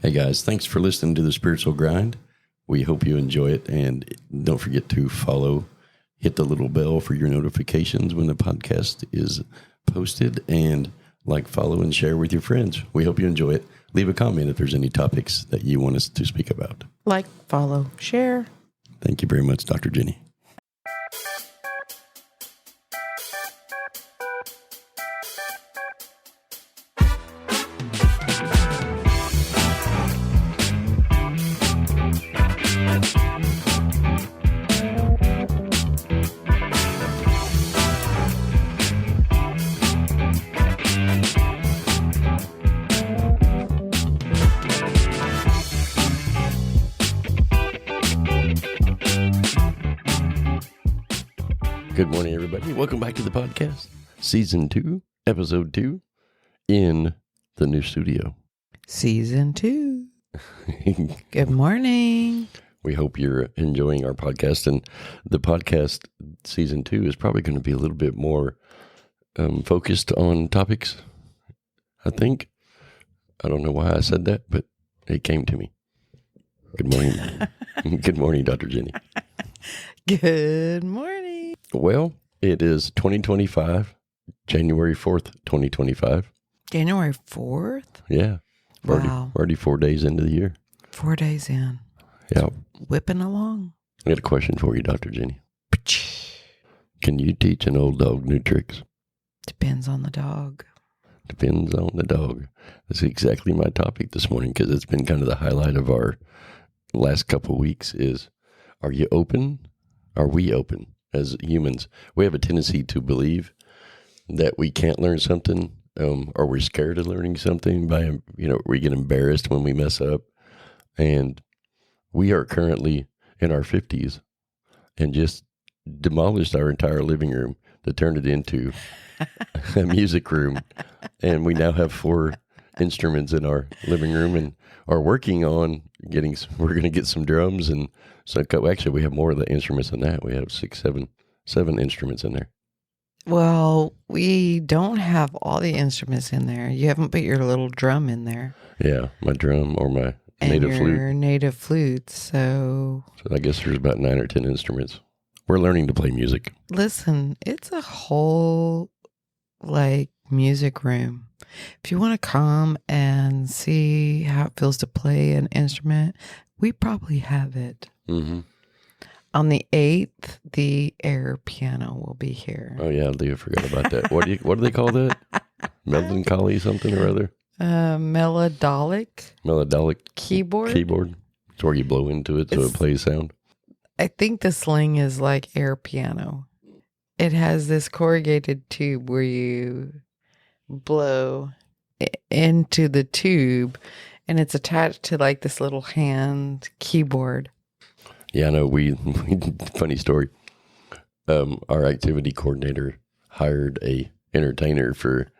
Hey guys, thanks for listening to the Spiritual Grind. We hope you enjoy it, and don't forget to follow, hit the little bell for your notifications when the podcast is posted, and like, follow, and share with your friends. We hope you enjoy it. Leave a comment if there's any topics that you want us to speak about. Like, follow, share. Thank you very much, Dr. Jenny. Good morning, everybody. Welcome back to the podcast. Season 2, Episode 2, in the new studio. Season 2. Good morning. We hope you're enjoying our podcast. And the podcast, Season 2, is probably going to be a little bit more focused on topics, I think. I don't know why I said that, but it came to me. Good morning. Good morning, Dr. Jenny. Good morning. Well, it is 2025, January 4th, 2025. January 4th? Yeah. Wow. Already 4 days into the year. 4 days in. Yeah. Whipping along. I got a question for you, Dr. Jenny. Can you teach an old dog new tricks? Depends on the dog. Depends on the dog. That's exactly my topic this morning, because it's been kind of the highlight of our last couple of weeks is, are you open? Are we open? As humans, we have a tendency to believe that we can't learn something, or we're scared of learning something we get embarrassed when we mess up. And we are currently in our 50s and just demolished our entire living room to turn it into a music room. And we now have 4 instruments in our living room and are working on we're going to get some drums. And so actually we have more of the instruments than that. We have 7 instruments in there. Well, we don't have all the instruments in there. You haven't put your little drum in there. Yeah, my drum or my and native flute. Your native flute. So I guess there's about 9 or 10 instruments. We're learning to play music. Listen, it's a whole music room. If you want to come and see how it feels to play an instrument, we probably have it. Mm-hmm. On the 8th, the air piano will be here. Oh yeah, I forgot about that. What do they call that? Melancholy something or other? Melodic keyboard. It's where you blow into it so it plays sound. I think the slang is like air piano. It has this corrugated tube where you blow into the tube, and it's attached to this little hand keyboard. Yeah, I know. We funny story. Our activity coordinator hired a entertainer for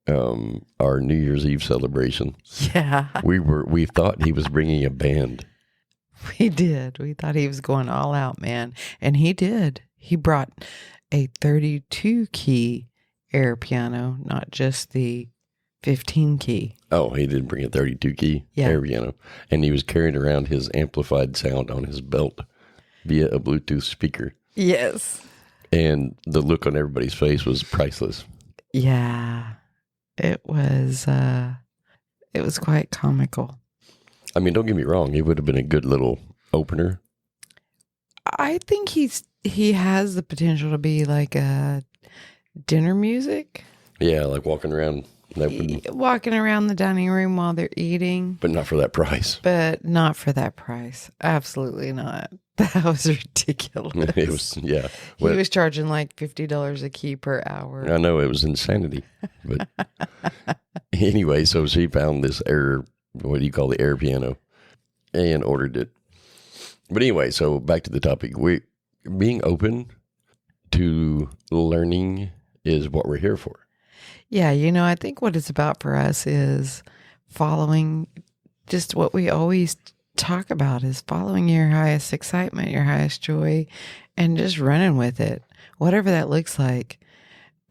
our New Year's Eve celebration. Yeah, we thought he was bringing a band. We did. We thought he was going all out, man, and he did. He brought a 32 key air piano, not just the 15 key. Oh, he did bring a 32 key air piano, and he was carrying around his amplified sound on his belt via a Bluetooth speaker. Yes. And the look on everybody's face was priceless. Yeah. It was quite comical. I mean, don't get me wrong, it would have been a good little opener. I think he has the potential to be like a dinner music. Yeah, like walking around the dining room while they're eating. But not for that price. Absolutely not. That was ridiculous. It was, yeah. He was charging like $50 a key per hour. I know, it was insanity. But anyway, so she found this what do you call the air piano, and ordered it. But anyway, so back to the topic. Being open to learning is what we're here for. Yeah, I think what it's about for us is following just what we always talk about, is following your highest excitement, your highest joy, and just running with it, whatever that looks like.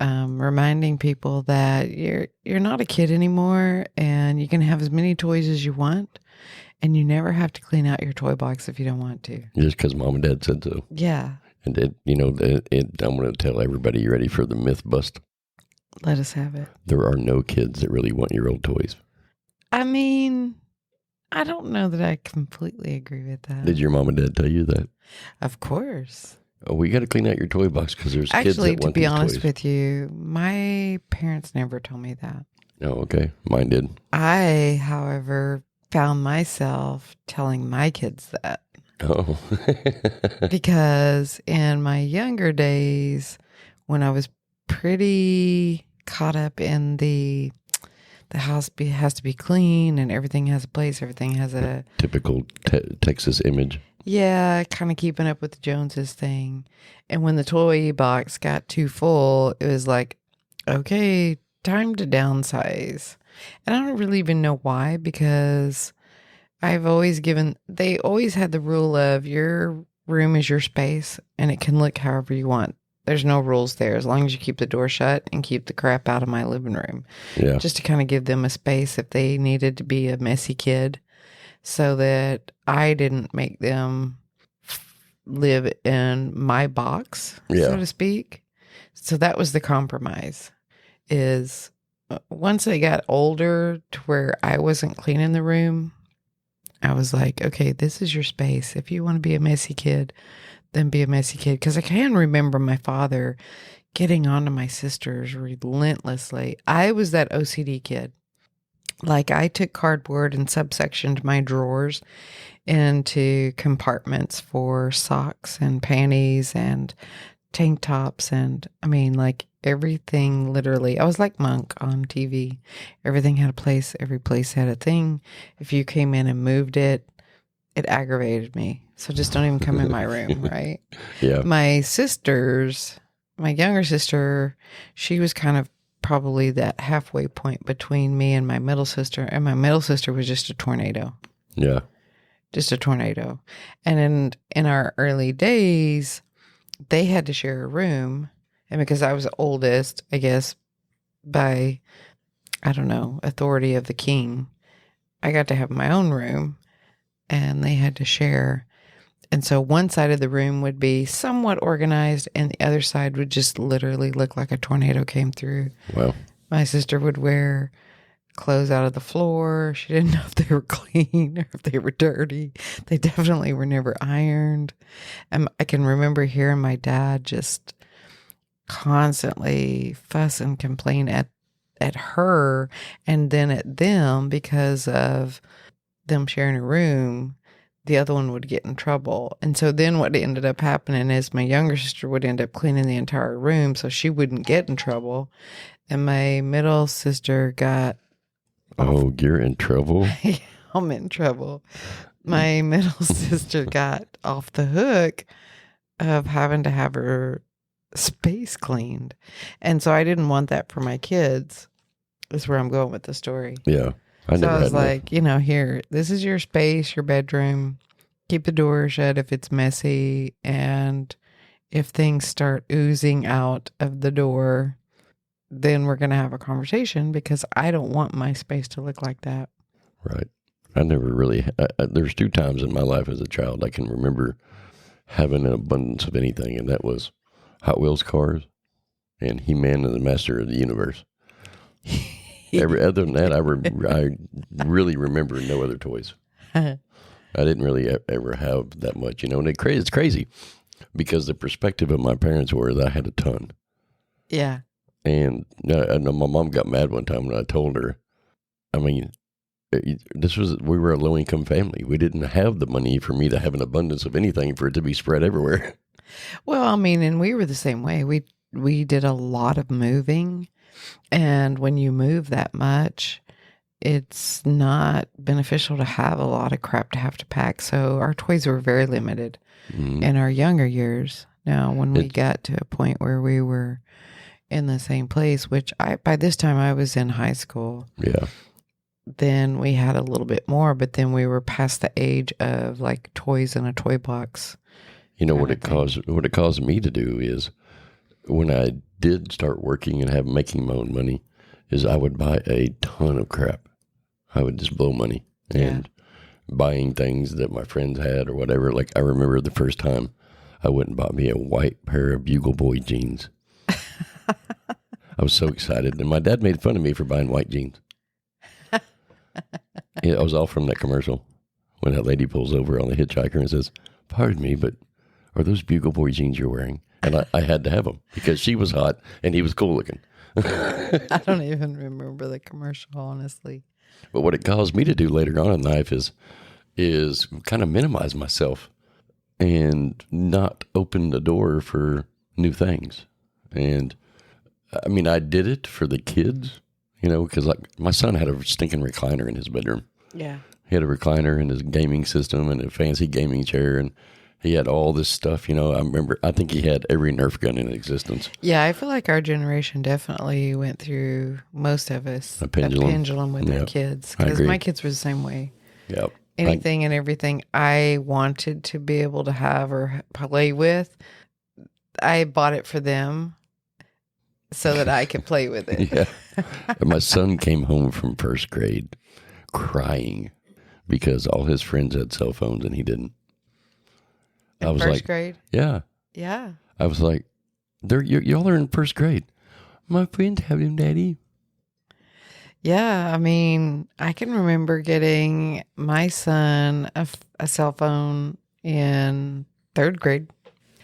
reminding people that you're not a kid anymore, and you can have as many toys as you want, and you never have to clean out your toy box if you don't want to. Just because mom and dad said so. Yeah. And I'm going to tell everybody, you ready for the myth bust? Let us have it. There are no kids that really want your old toys. I mean, I don't know that I completely agree with that. Did your mom and dad tell you that? Of course. Oh, we got to clean out your toy box because there's kids Actually, that to want be these honest toys. with you, my parents never told me that. Oh, okay. Mine did. I, however, found myself telling my kids that. Oh. Because in my younger days, when I was pretty caught up in the house has to be clean and everything has a place, everything has a... Typical Texas image. Yeah, kind of keeping up with the Joneses thing. And when the toy box got too full, it was like, okay, time to downsize. And I don't really even know why, because they always had the rule of your room is your space and it can look however you want. There's no rules there as long as you keep the door shut and keep the crap out of my living room. Yeah. Just to kind of give them a space if they needed to be a messy kid, so that I didn't make them live in my box, so to speak. So that was the compromise, is once they got older to where I wasn't cleaning the room, I was like, okay, this is your space. If you want to be a messy kid, then be a messy kid. Because I can remember my father getting onto my sisters relentlessly. I was that OCD kid. Like, I took cardboard and subsectioned my drawers into compartments for socks and panties and tank tops. And I mean, like, everything literally. I was like Monk on TV. Everything had a place. Every place had a thing. If you came in and moved it, it aggravated me. So just don't even come in my room, right? Yeah. My sisters, my younger sister, she was kind of probably that halfway point between me and my middle sister. And my middle sister was just a tornado. Yeah. Just a tornado. And in our early days, they had to share a room. And because I was the oldest, I guess, by, I don't know, authority of the king, I got to have my own room. And they had to share. And so one side of the room would be somewhat organized, and the other side would just literally look like a tornado came through. Wow. My sister would wear clothes out of the floor. She didn't know if they were clean or if they were dirty. They definitely were never ironed. And I can remember hearing my dad just constantly fuss and complain at her and then at them because of them sharing a room. The other one would get in trouble. And so then what ended up happening is my younger sister would end up cleaning the entire room so she wouldn't get in trouble. And my middle sister got... Oh, you're in trouble? I'm in trouble. My middle sister got off the hook of having to have her space cleaned. And so I didn't want that for my kids, is where I'm going with the story. Yeah. I was like, here, this is your space, your bedroom. Keep the door shut if it's messy. And if things start oozing out of the door, then we're going to have a conversation, because I don't want my space to look like that. Right. I never really, there's 2 times in my life as a child I can remember having an abundance of anything, and that was Hot Wheels cars and He-Man and the Master of the Universe. Other than that, I really remember no other toys. I didn't really ever have that much, and it's crazy because the perspective of my parents were that I had a ton. Yeah. And I know my mom got mad one time when I told her, I mean, we were a low income family. We didn't have the money for me to have an abundance of anything for it to be spread everywhere. Well, I mean, and we were the same way. We did a lot of moving. And when you move that much, it's not beneficial to have a lot of crap to have to pack. So our toys were very limited in our younger years. Now, when we got to a point where we were in the same place, which by this time I was in high school. Yeah. Then we had a little bit more, but then we were past the age of like toys in a toy box. What it caused me to do is when I did start working and making my own money, is I would buy a ton of crap. I would just blow money and buying things that my friends had or whatever. Like I remember the first time I went and bought me a white pair of Bugle Boy jeans. I was so excited. And my dad made fun of me for buying white jeans. Yeah, I was all from that commercial when that lady pulls over on the hitchhiker and says, "Pardon me, but are those Bugle Boy jeans you're wearing?" And I had to have them because she was hot and he was cool looking. I don't even remember the commercial, honestly. But what it caused me to do later on in life is kind of minimize myself and not open the door for new things. And I mean, I did it for the kids, because like my son had a stinking recliner in his bedroom. Yeah. He had a recliner and his gaming system and a fancy gaming chair, and he had all this stuff. I think he had every Nerf gun in existence. Yeah, I feel like our generation definitely went through, most of us, A pendulum with our kids. I Because agree. my kids were the same way. Yep. Anything and everything I wanted to be able to have or play with, I bought it for them so that I could play with it. Yeah. And my son came home from first grade crying because all his friends had cell phones and he didn't. I was first like, grade? yeah. Yeah. I was like, y'all are in first grade. My friends have them, Daddy. Yeah, I mean, I can remember getting my son a cell phone in third grade,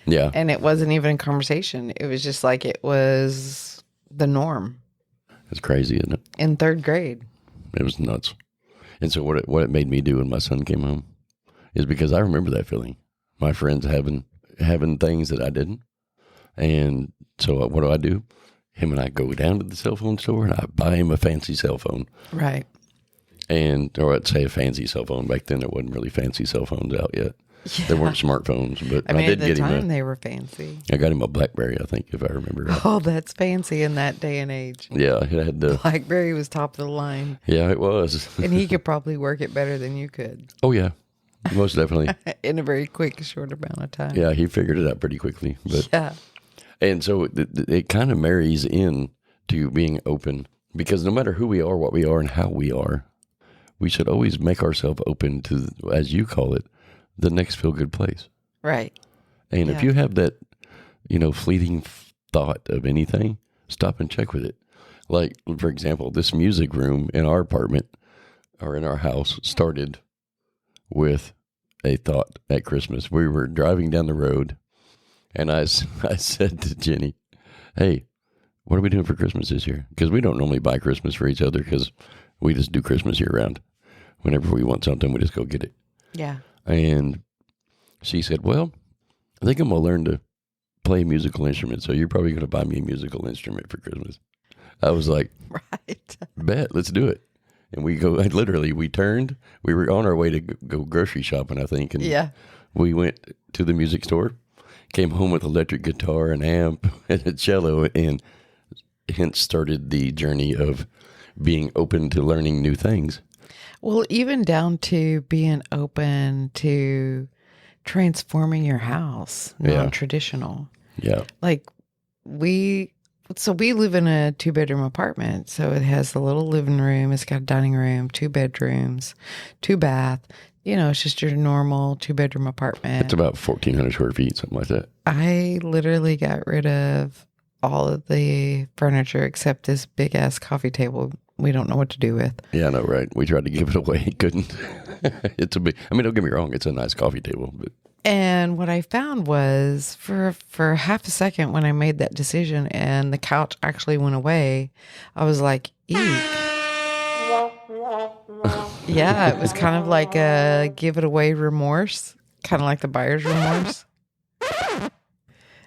Yeah. and it wasn't even a conversation. It was just like it was the norm It's crazy, isn't it? in third grade. It was nuts. And so what it made me do when my son came home is because I remember that feeling. My friends having things that I didn't. And so what do? Him and I go down to the cell phone store and I buy him a fancy cell phone. Right. Or I'd say a fancy cell phone. Back then there wasn't really fancy cell phones out yet. Yeah. There weren't smartphones, but I mean, did at the get time him they were fancy. I got him a BlackBerry, I think, if I remember right. Oh, that's fancy in that day and age. Yeah, it had the BlackBerry was top of the line. Yeah, it was. And he could probably work it better than you could. Oh yeah. Most definitely. In a very quick, short amount of time. Yeah, he figured it out pretty quickly. But Yeah. And so it kind of marries in to being open, because no matter who we are, what we are, and how we are, we should always make ourselves open to, as you call it, the next feel-good place. Right. And if you have that, fleeting thought of anything, stop and check with it. Like, for example, this music room in our apartment or in our house started with a thought at Christmas. We were driving down the road, and I said to Jenny, "Hey, what are we doing for Christmas this year?" Because we don't normally buy Christmas for each other because we just do Christmas year round. Whenever we want something, we just go get it. Yeah. And she said, "Well, I think I'm going to learn to play a musical instrument, so you're probably going to buy me a musical instrument for Christmas." I was like, Right. "Bet, let's do it." And we turned, we were on our way to go grocery shopping, I think. And Yeah. we went to the music store, came home with electric guitar, an amp, and a cello, and hence started the journey of being open to learning new things. Well, even down to being open to transforming your house, non-traditional. Yeah. Like we live in a 2-bedroom apartment. So it has a little living room. It's got a dining room, 2 bedrooms, 2 bath. It's just your normal 2-bedroom apartment. It's about 1,400 square feet, something like that. I literally got rid of all of the furniture except this big ass coffee table we don't know what to do with. Yeah, I know, right? We tried to give it away. Couldn't. Don't get me wrong. It's a nice coffee table, but. And what I found was for half a second when I made that decision and the couch actually went away, I was like, eek. Yeah, it was kind of like a give it away remorse, kind of like the buyer's remorse.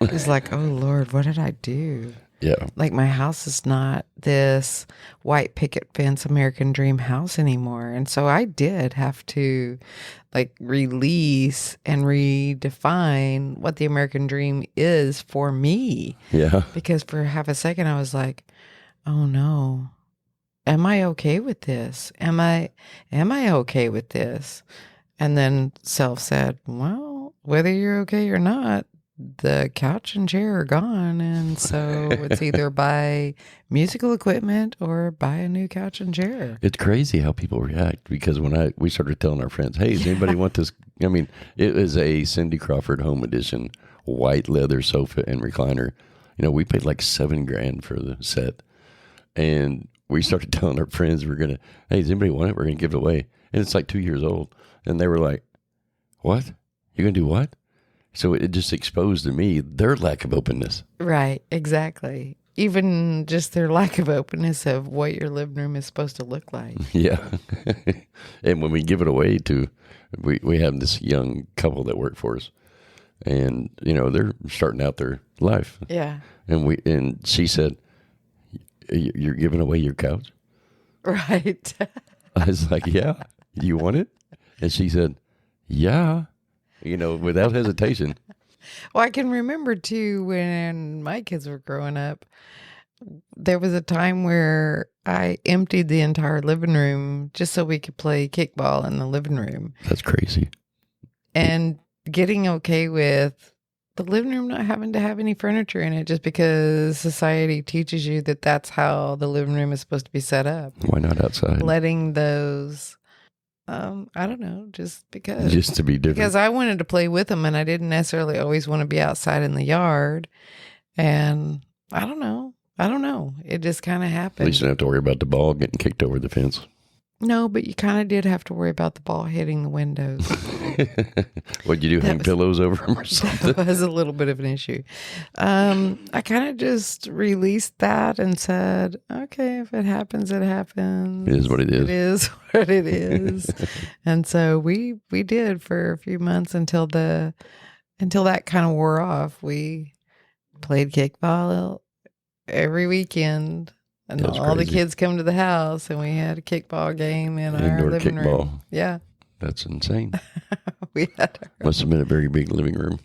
It's like, oh Lord, what did I do? Yeah. Like my house is not this white picket fence American dream house anymore. And so I did have to like release and redefine what the American dream is for me. Yeah. Because for half a second I was like, oh no, am I okay with this? Am I okay with this? And then self said, well, whether you're okay or not, the couch and chair are gone. And so it's either buy musical equipment or buy a new couch and chair. It's crazy how people react, because when we started telling our friends, hey, does anybody want this? I mean, it was a Cindy Crawford home edition, white leather sofa and recliner. You know, we paid like $7,000 for the set. And we started telling our friends, hey, does anybody want it? We're going to give it away. And it's like 2 years old. And they were like, what? You're going to do what? So it just exposed to me their lack of openness. Right, exactly. Even just their lack of openness of what your living room is supposed to look like. Yeah. And when we give it away we have this young couple that work for us. And, you know, they're starting out their life. Yeah. And she said, you're giving away your couch? Right. I was like, yeah. You want it? And she said, yeah. You know, without hesitation. Well, I can remember too when my kids were growing up, there was a time where I emptied the entire living room just so we could play kickball in the living room. That's crazy. And getting okay with the living room not having to have any furniture in it just because society teaches you that that's how the living room is supposed to be set up. Why not outside? Letting those... I don't know, just to be different. Because I wanted to play with them and I didn't necessarily always want to be outside in the yard. And I don't know. It just kind of happened. At least you don't have to worry about the ball getting kicked over the fence. No, but you kind of did have to worry about the ball hitting the windows. What'd you do? Hang pillows over them or something? That was a little bit of an issue. I kind of just released that and said, okay, if it happens, it happens. It is what it is. It is what it is. And so we did for a few months until that kind of wore off. We played kickball every weekend. And all the kids come to the house, and we had a kickball game in our living room. Yeah. That's insane. Must have been a very big living room.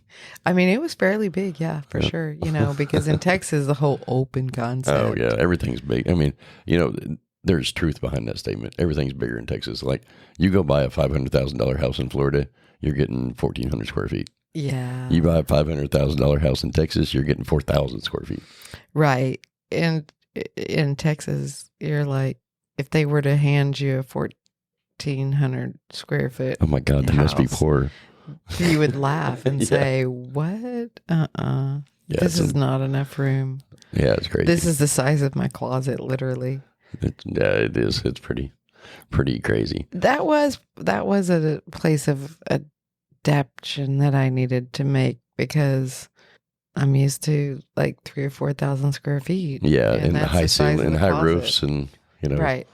I mean, it was fairly big, yeah, for sure. You know, because in Texas, the whole open concept. Oh, yeah. Everything's big. I mean, you know, there's truth behind that statement. Everything's bigger in Texas. Like, you go buy a $500,000 house in Florida, you're getting 1,400 square feet. Yeah. You buy a $500,000 house in Texas, you're getting 4,000 square feet. Right. And in Texas, you're like, if they were to hand you a 1,400 square foot, oh my God, they must be poor. You would laugh and say, "What? Yeah, this is not enough room." Yeah, it's crazy. This is the size of my closet, literally. It is. It's pretty crazy. That was a place of adaptation that I needed to make because I'm used to like 3,000 or 4,000 square feet. Yeah, and high ceiling and high roofs, and you know, right.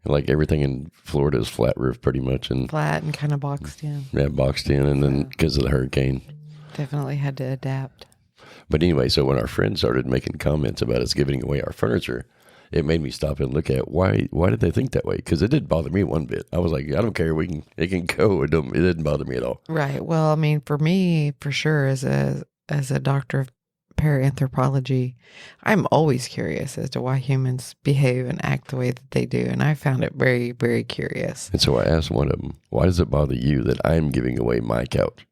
Like everything in Florida is flat roof, pretty much, and flat and kind of boxed in. Yeah, boxed in, and then because of the hurricane, definitely had to adapt. But anyway, so when our friends started making comments about us giving away our furniture, it made me stop and look at why did they think that way? Because it didn't bother me one bit. I was like, I don't care. It can go. It didn't bother me at all. Right. Well, I mean, for me, for sure, as a doctor of paraanthropology, I'm always curious as to why humans behave and act the way that they do. And I found it very, very curious. And so I asked one of them, why does it bother you that I'm giving away my couch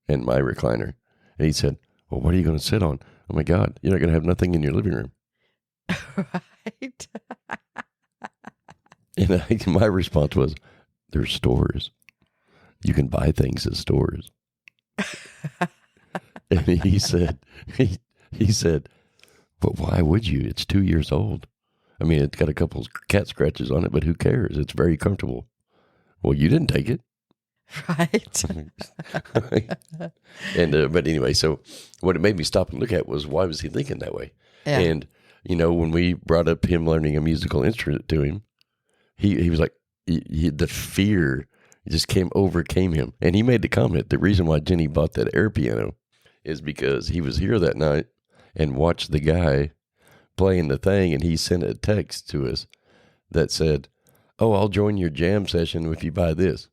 and my recliner? And he said, well, what are you going to sit on? Oh my God, you're not going to have nothing in your living room. Right. And my response was, there's stores. You can buy things at stores. And he said, but why would you? It's 2 years old. I mean, it's got a couple of cat scratches on it, but who cares? It's very comfortable. Well, you didn't take it. Right. And but anyway, so what it made me stop and look at was, why was he thinking that way? Yeah. And, you know, when we brought up him learning a musical instrument to him, he was like, the fear just overcame him. And he made the comment, the reason why Jenny bought that air piano is because he was here that night and watched the guy playing the thing, and he sent a text to us that said, oh, I'll join your jam session if you buy this.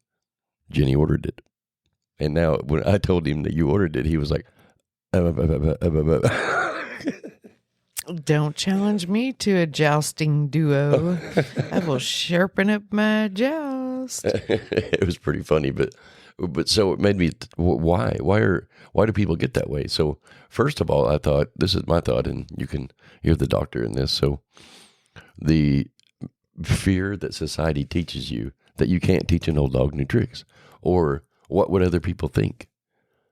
Jenny ordered it. And now when I told him that you ordered it, he was like, don't challenge me to a jousting duo. I will sharpen up my joust. It was pretty funny, but But so it made me, why? Why do people get that way? So first of all, I thought, this is my thought, and you're the doctor in this. So the fear that society teaches you that you can't teach an old dog new tricks, or what would other people think?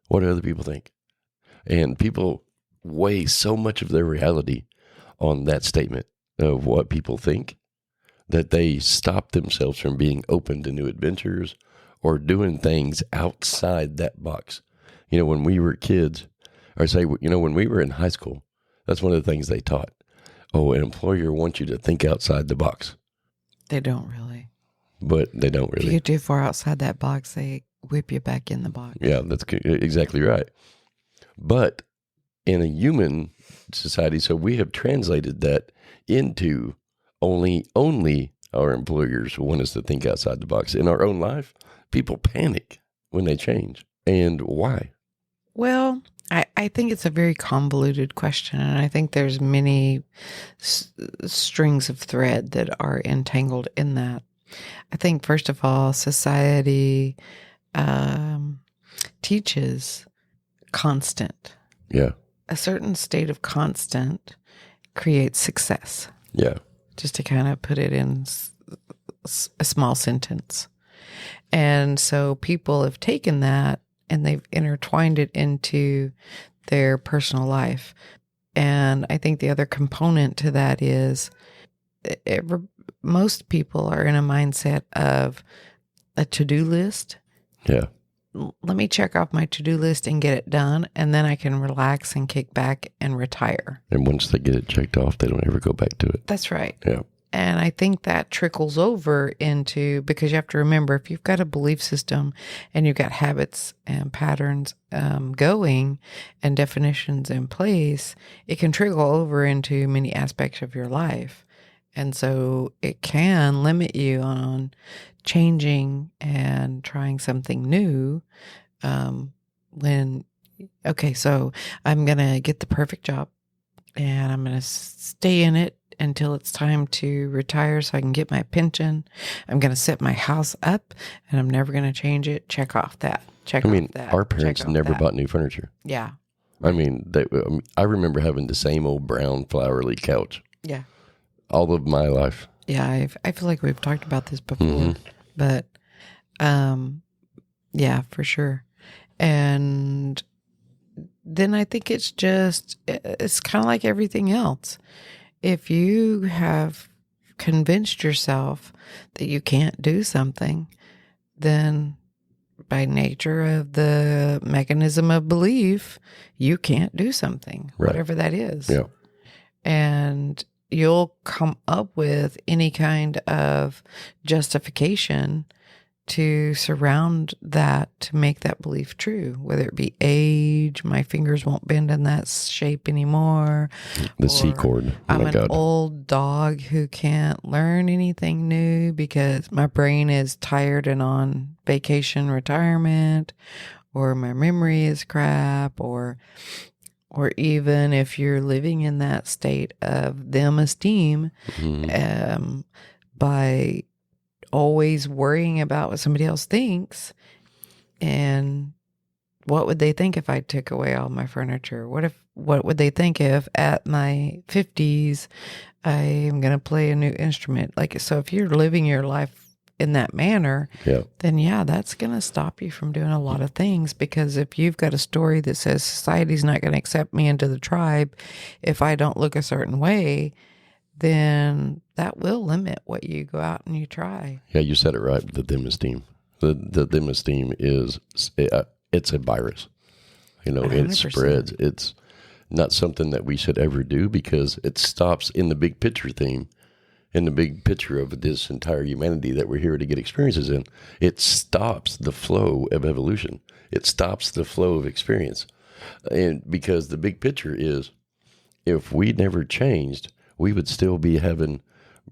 What do other people think? And people weigh so much of their reality on that statement of what people think that they stop themselves from being open to new adventures or doing things outside that box. When we were kids, or say, when we were in high school, that's one of the things they taught. Oh, an employer wants you to think outside the box. They don't really. But they don't really. If you get too far outside that box, they whip you back in the box. Yeah, that's exactly right. But in a human society, so we have translated that into only our employers want us to think outside the box. In our own life, people panic when they change. And why? Well, I think it's a very convoluted question, and I think there's many strings of thread that are entangled in that. I think, first of all, society teaches constant. Yeah. A certain state of constant creates success. Yeah. Just to kind of put it in a small sentence. And so people have taken that and they've intertwined it into their personal life. And I think the other component to that is most people are in a mindset of a to-do list. Yeah. Let me check off my to-do list and get it done, and then I can relax and kick back and retire. And once they get it checked off, they don't ever go back to it. That's right. Yeah. And I think that trickles over into, because you have to remember, if you've got a belief system and you've got habits and patterns going and definitions in place, it can trickle over into many aspects of your life. And so it can limit you on changing and trying something new so I'm going to get the perfect job and I'm going to stay in it until it's time to retire so I can get my pension. I'm going to set my house up and I'm never going to change it. Check off that. Our parents never bought new furniture. Yeah. I remember having the same old brown flowery couch. Yeah. All of my life. Yeah, I feel like we've talked about this before, Mm-hmm. but yeah, for sure. And then I think it's kind of like everything else. If you have convinced yourself that you can't do something, then by nature of the mechanism of belief, you can't do something, right. Whatever that is. Yeah. And you'll come up with any kind of justification to surround that, to make that belief true, whether it be age, my fingers won't bend in that shape anymore. The C chord. I'm an old dog who can't learn anything new because my brain is tired and on vacation retirement, or my memory is crap, or even if you're living in that state of them esteem, by always worrying about what somebody else thinks, and what would they think if I took away all my furniture? What would they think if at my 50s I am going to play a new instrument? So if you're living your life in that manner, then that's going to stop you from doing a lot of things, because if you've got a story that says society's not going to accept me into the tribe if I don't look a certain way, then that will limit what you go out and you try. Yeah, you said it right. The them esteem. The them esteem is it's a virus. 100%. It spreads. It's not something that we should ever do, because it stops in the big picture theme. In the big picture of this entire humanity that we're here to get experiences in, it stops the flow of evolution. It stops the flow of experience. And because the big picture is, if we never changed, we would still be having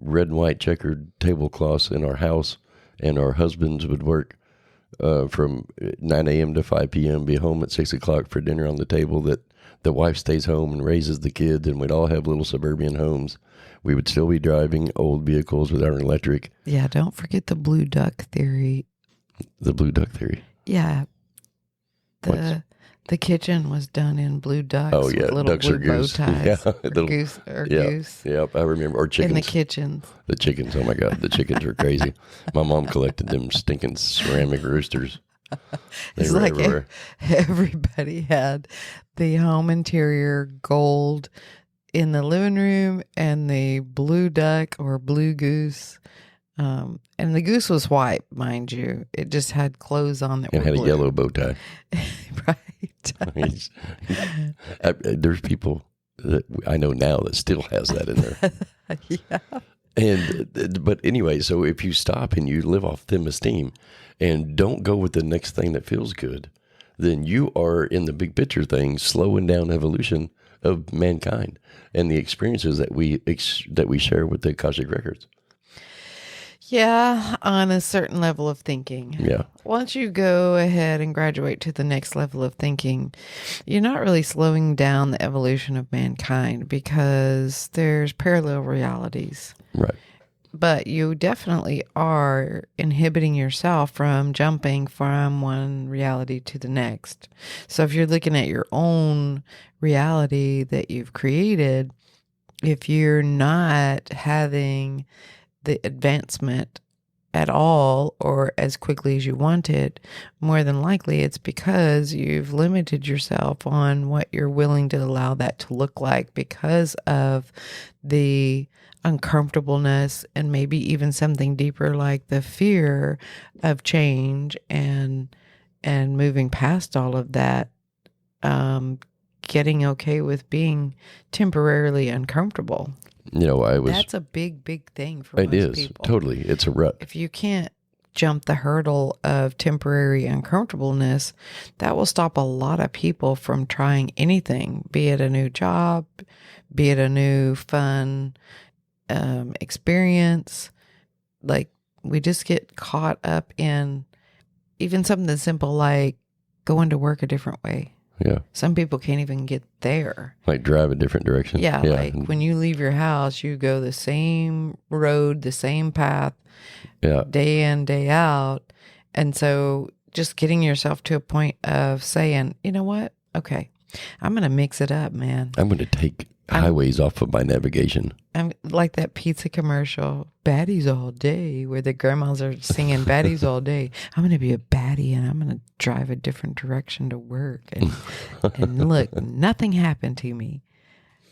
red and white checkered tablecloths in our house, and our husbands would work from 9 a.m. to 5 p.m., be home at 6 o'clock for dinner on the table, that the wife stays home and raises the kids, and we'd all have little suburban homes. We would still be driving old vehicles without an electric. Yeah, don't forget the blue duck theory. The blue duck theory. Yeah. What's- The kitchen was done in blue ducks Oh yeah, with little ducks blue or bow goose. ties. Yeah, Or little, goose or yeah, goose. Yep, I remember. Or In chickens. the kitchens. The chickens. Oh my God, the chickens are crazy. My mom collected them stinking ceramic roosters. They It's were like everywhere. everybody had the home interior gold in the living room and the blue duck or blue goose. And the goose was white, mind you. It just had clothes on that It were had blue. a yellow bow tie. Right. There's people that I know now that still has that in there. Yeah. And but anyway, so if you stop and you live off them esteem and don't go with the next thing that feels good, then you are in the big picture thing slowing down evolution of mankind and the experiences that we share with the Akashic records. Yeah, on a certain level of thinking. Yeah. Once you go ahead and graduate to the next level of thinking, you're not really slowing down the evolution of mankind because there's parallel realities. Right. But you definitely are inhibiting yourself from jumping from one reality to the next. So if you're looking at your own reality that you've created, if you're not having the advancement at all or as quickly as you want it, more than likely it's because you've limited yourself on what you're willing to allow that to look like because of the uncomfortableness and maybe even something deeper like the fear of change and moving past all of that, getting okay with being temporarily uncomfortable. That's a big thing for It most is people. totally. It's a rut. If you can't jump the hurdle of temporary uncomfortableness, that will stop a lot of people from trying anything, be it a new job, be it a new fun experience. Like we just get caught up in even something simple like going to work a different way. Yeah. Some people can't even get there. Like drive a different direction. Yeah, like when you leave your house, you go the same road, the same path, day in, day out. And so just getting yourself to a point of saying, you know what? Okay, I'm going to mix it up, man. I'm going to take highways off of my navigation. I'm like that pizza commercial, Baddies All Day, where the grandmas are singing Baddies All Day. I'm going to be a baddie and I'm going to drive a different direction to work. And look, nothing happened to me.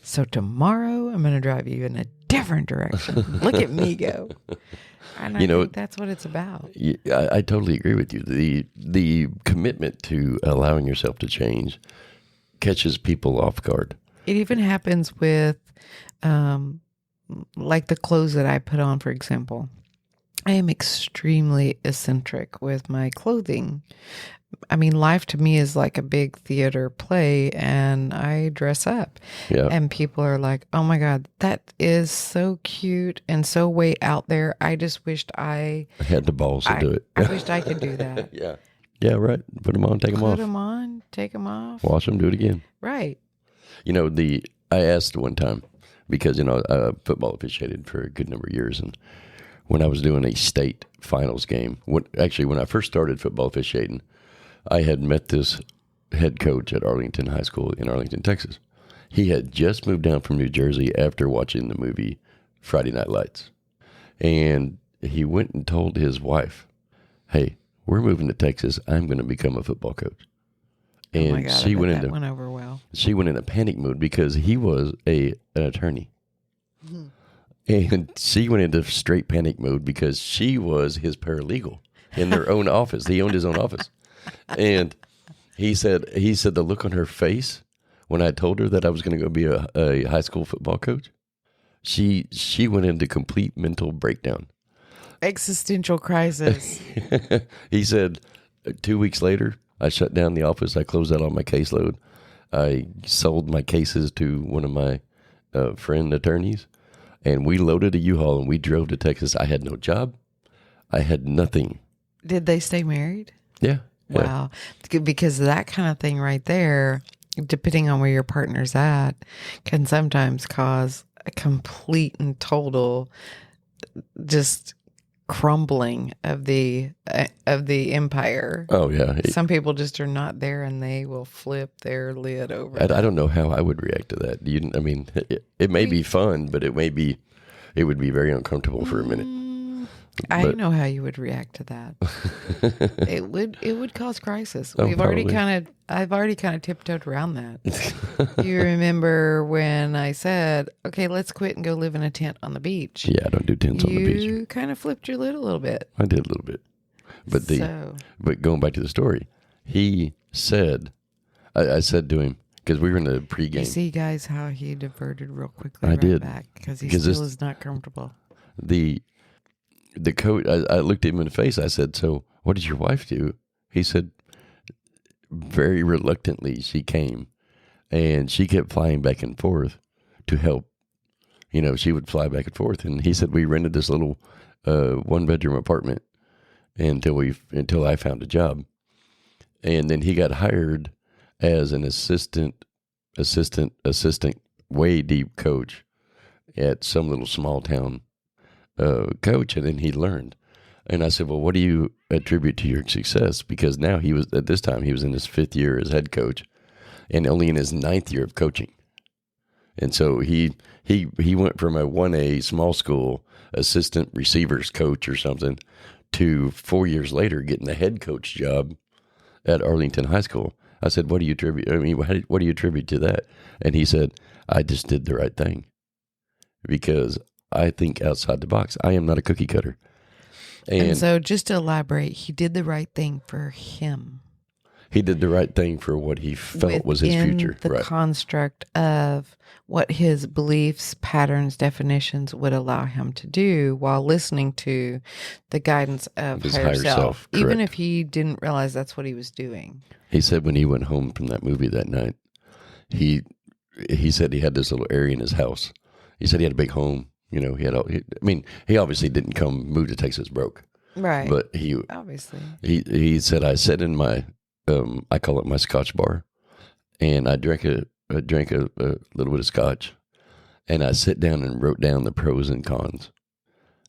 So tomorrow I'm going to drive you in a different direction. Look at me go. And I think that's what it's about. I totally agree with you. The commitment to allowing yourself to change catches people off guard. It even happens with, like the clothes that I put on, for example. I am extremely eccentric with my clothing. I mean, life to me is like a big theater play and I dress up. Yeah. And people are like, oh my God, that is so cute and so way out there. I just wished I had the balls to do it. I wished I could do that. Yeah. Yeah, right. Put them on, take them off. Put them on, take them off. Wash them, do it again. Right. I asked one time because, football officiated for a good number of years. And when I was doing a state finals game, when I first started football officiating, I had met this head coach at Arlington High School in Arlington, Texas. He had just moved down from New Jersey after watching the movie Friday Night Lights. And he went and told his wife, hey, we're moving to Texas. I'm going to become a football coach. And oh my God, that went over well. She went in a panic mode because he was an attorney. Mm-hmm. And she went into straight panic mode because she was his paralegal in their own office. He owned his own office. And he said the look on her face when I told her that I was going to go be a high school football coach, she went into complete mental breakdown. Existential crisis. He said 2 weeks later, I shut down the office. I closed out all my caseload. I sold my cases to one of my friend attorneys, and we loaded a U-Haul and we drove to Texas. I had no job. I had nothing. Did they stay married? Yeah. Wow. Because that kind of thing right there, depending on where your partner's at, can sometimes cause a complete and total just crumbling of the empire. Oh yeah, Some people just are not there, and they will flip their lid over. I don't know how I would react to that. I mean, it may be fun, but it would be very uncomfortable for a minute. I know how you would react to that. It would cause crisis. I've already kind of tiptoed around that. You remember when I said, "Okay, let's quit and go live in a tent on the beach"? Yeah, I don't do tents on the beach. You kind of flipped your lid a little bit. I did a little bit, but going back to the story, he said, I said to him, because we were in the pregame. You see, guys, how he diverted real quickly. I did, back because he still is not comfortable. The coach, I looked at him in the face. I said, "So what did your wife do?" He said, very reluctantly, she came and she kept flying back and forth to help. You know, she would fly back and forth. And he said, we rented this little 1-bedroom apartment until I found a job. And then he got hired as an assistant way deep coach at some little small town coach, and then he learned. And I said, well, what do you attribute to your success? Because now at this time, he was in his 5th year as head coach and only in his 9th year of coaching. And so he went from a 1A small school assistant receivers coach or something to 4 years later getting the head coach job at Arlington High School. I said, what do you attribute to that? And he said, I just did the right thing because I think outside the box. I am not a cookie cutter. And so just to elaborate, he did the right thing for him. He did the right thing for what he felt was his future. The construct of what his beliefs, patterns, definitions would allow him to do while listening to the guidance of his higher self. Even if he didn't realize that's what he was doing. He said when he went home from that movie that night, he said he had this little area in his house. He said he had a big home. You know, he obviously didn't move to Texas broke. Right. But he said, I sat in my, I call it my Scotch bar, and I drank a little bit of Scotch, and I sit down and wrote down the pros and cons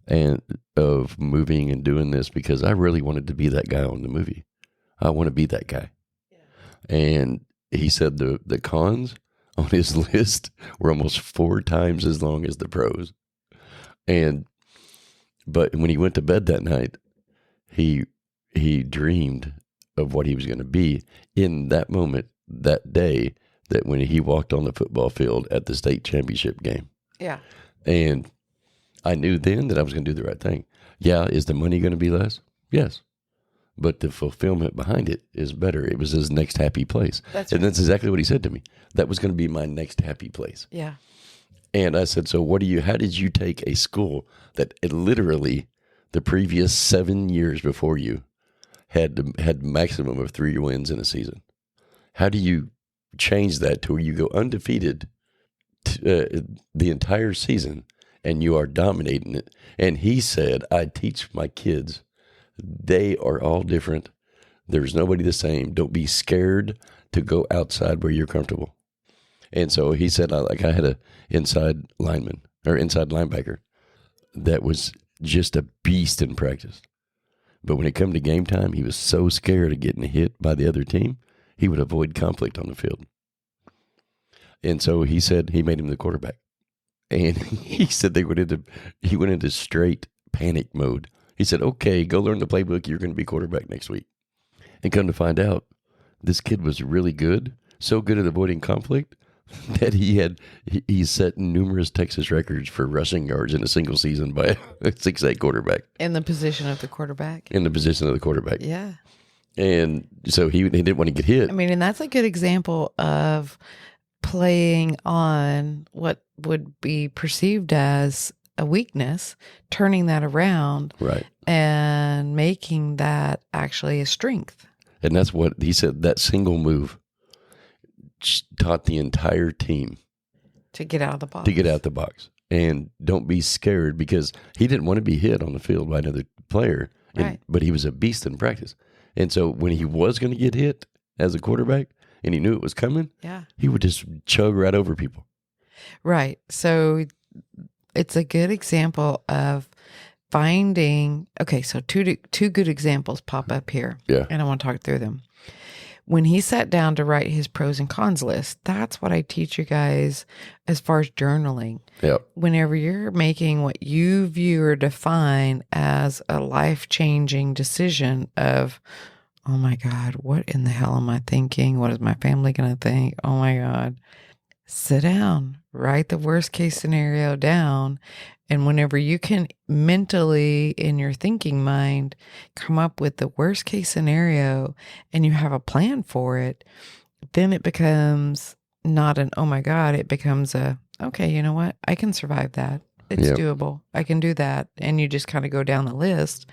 and of moving and doing this because I really wanted to be that guy on the movie. I want to be that guy. Yeah. And he said the cons on his list were almost 4 times as long as the pros. But when he went to bed that night, he dreamed of what he was going to be in that moment, that day, that when he walked on the football field at the state championship game. Yeah. And I knew then that I was going to do the right thing. Yeah, is the money going to be less? Yes. But the fulfillment behind it is better. It was his next happy place. That's right. And that's exactly what he said to me. That was going to be my next happy place. Yeah. And I said, so how did you take a school that literally the previous 7 years before you had maximum of 3 wins in a season? How do you change that to where you go undefeated the entire season and you are dominating it? And he said, I teach my kids, they are all different. There's nobody the same. Don't be scared to go outside where you're comfortable. And so he said, I had an inside linebacker that was just a beast in practice. But when it came to game time, he was so scared of getting hit by the other team, he would avoid conflict on the field. And so he said he made him the quarterback. And he said he went into straight panic mode. He said, okay, go learn the playbook. You're going to be quarterback next week. And come to find out, this kid was really good, so good at avoiding conflict, that he set numerous Texas records for rushing yards in a single season by a 6'8" quarterback. In the position of the quarterback. Yeah. And so he didn't want to get hit. I mean, and that's a good example of playing on what would be perceived as a weakness, turning that around, right, and making that actually a strength. And that's what he said, that single move taught the entire team to get out of the box. And don't be scared, because he didn't want to be hit on the field by another player, right, but he was a beast in practice. And so when he was going to get hit as a quarterback and he knew it was coming, yeah, he would just chug right over people. Right. So it's a good example of finding, okay, so two good examples pop up here. Yeah. And I want to talk through them. When he sat down to write his pros and cons list, that's what I teach you guys as far as journaling. Yep. Whenever you're making what you view or define as a life-changing decision of, oh my God, what in the hell am I thinking? What is my family going to think? Oh my God. Sit down, write the worst case scenario down. And whenever you can mentally, in your thinking mind, come up with the worst case scenario and you have a plan for it, then it becomes not an, oh my God, it becomes a, okay, you know what? I can survive that. It's doable. I can do that. And you just kind of go down the list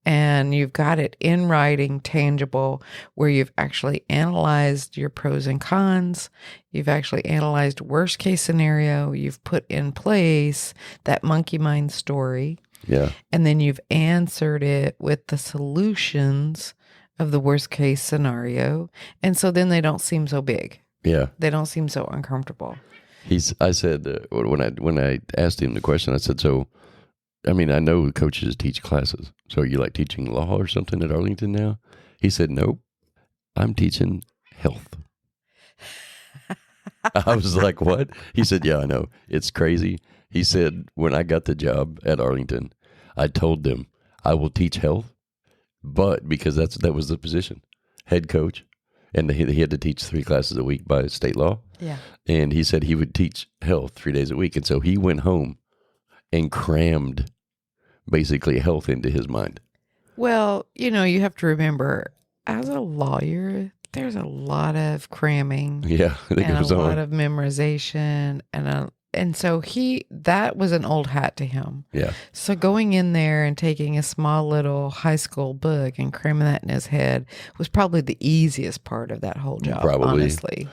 and you've got it in writing, tangible, where you've actually analyzed your pros and cons. You've actually analyzed worst case scenario. You've put in place that monkey mind story. Yeah. And then you've answered it with the solutions of the worst case scenario. And so then they don't seem so big. Yeah. They don't seem so uncomfortable. I said, when I asked him the question, I said, so, I mean, I know coaches teach classes. So are you like teaching law or something at Arlington now? He said, nope, I'm teaching health. I was like, what? He said, yeah, I know. It's crazy. He said, when I got the job at Arlington, I told them I will teach health, but because that was the position, head coach. And he had to teach 3 classes a week by state law. Yeah. And he said he would teach health 3 days a week. And so he went home and crammed basically health into his mind. Well, you have to remember, as a lawyer, there's a lot of cramming. Yeah, that and goes a on. lot of memorization and so that was an old hat to him. Yeah. So going in there and taking a small little high school book and cramming that in his head was probably the easiest part of that whole job. Probably. Honestly,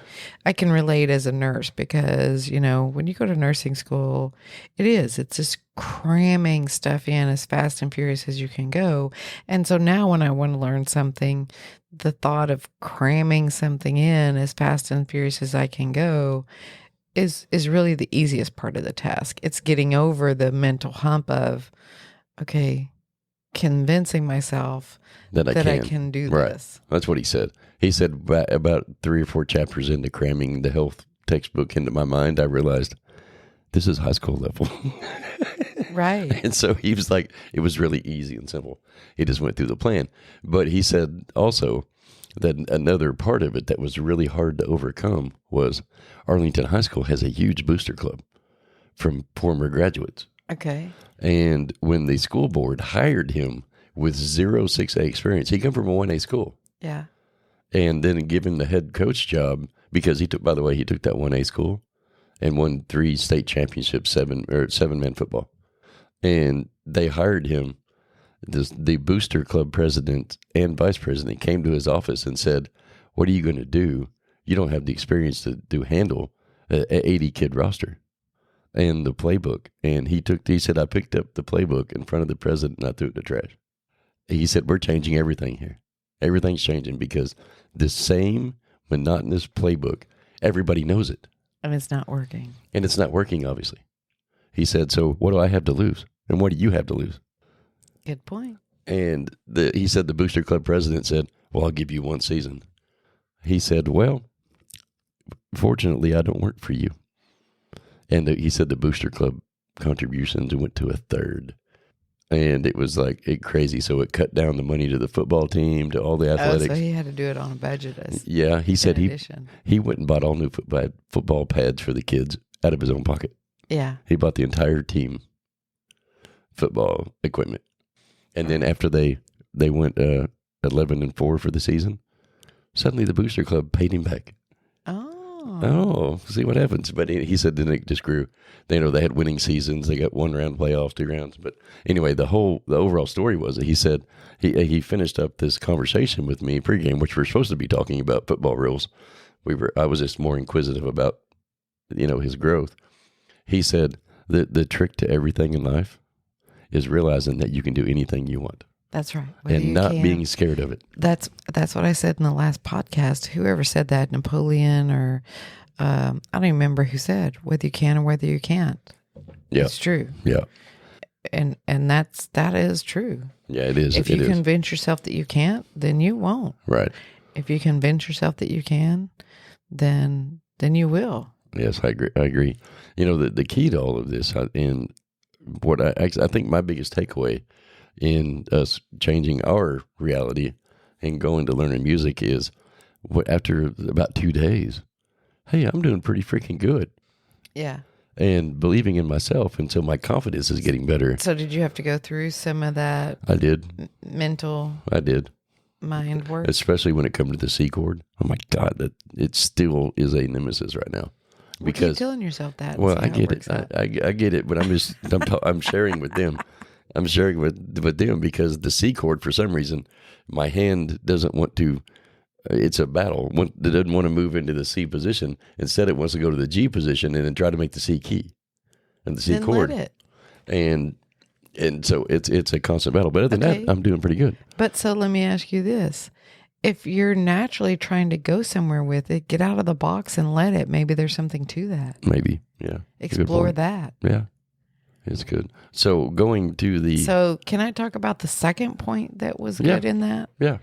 I can relate as a nurse because, when you go to nursing school, it's just cramming stuff in as fast and furious as you can go. And so now when I want to learn something, the thought of cramming something in as fast and furious as I can go is really the easiest part of the task. It's getting over the mental hump of, okay, convincing myself that I can do this. That's what he said. He said about 3 or 4 chapters into cramming the health textbook into my mind, I realized this is high school level. Right. And so he was like, it was really easy and simple. He just went through the plan. But he said also that another part of it that was really hard to overcome was Arlington High School has a huge booster club from former graduates. Okay. And when the school board hired him with 0 6A experience, he come from a 1A school. Yeah. And then give him the head coach job because he took that 1A school and won 3 state championships, 7-man football. And they hired him. The booster club president and vice president came to his office and said, what are you going to do? You don't have the experience to handle an 80 kid roster and the playbook. And he said, I picked up the playbook in front of the president and I threw it in the trash. He said, we're changing everything here. Everything's changing because the same monotonous playbook, everybody knows it. And it's not working. And it's not working, obviously. He said, so what do I have to lose? And what do you have to lose? Good point. And he said the booster club president said, well, I'll give you 1 season. He said, well, fortunately, I don't work for you. And he said the booster club contributions went to 1/3. And it was like crazy. So it cut down the money to the football team, to all the athletics. Oh, so he had to do it on a budget. Yeah, he said he went and bought all new football pads for the kids out of his own pocket. Yeah. He bought the entire team football equipment. And then after they went 11-4 for the season, suddenly the booster club paid him back. Oh, see what happens. But he said then it just grew. They had winning seasons. They got 1 round playoffs, 2 rounds. But anyway, the overall story was that he said he finished up this conversation with me pregame, which we're supposed to be talking about football rules. I was just more inquisitive about his growth. He said the trick to everything in life is realizing that you can do anything you want. That's right. And not being scared of it. That's what I said in the last podcast. Whoever said that, Napoleon or I don't even remember who said, whether you can or whether you can't. Yeah. It's true. Yeah. And that is true. Yeah, it is. If you convince yourself that you can't, then you won't. Right. If you convince yourself that you can, then you will. Yes, I agree. The key to all of this, and what I think my biggest takeaway in us changing our reality and going to learning music is after about 2 days, hey, I'm doing pretty freaking good. Yeah. And believing in myself until my confidence is getting better. So did you have to go through some of that? I did. Mental. I did. Mind work. Especially when it comes to the C chord. Oh my God, that it still is a nemesis right now. Because keep telling yourself that. Well, I get it. I get it, but I'm sharing with them. I'm sharing with them because the C chord, for some reason, my hand doesn't want to. It's a battle. It doesn't want to move into the C position. Instead, it wants to go to the G position and then try to make the C key and the C chord. Let it. And so it's a constant battle. But other than that, I'm doing pretty good. But so let me ask you this. If you're naturally trying to go somewhere with it, get out of the box and let it. Maybe there's something to that. Maybe, yeah. Explore that. Yeah, it's good. So going to the... So can I talk about the second point that was good in that? Yeah.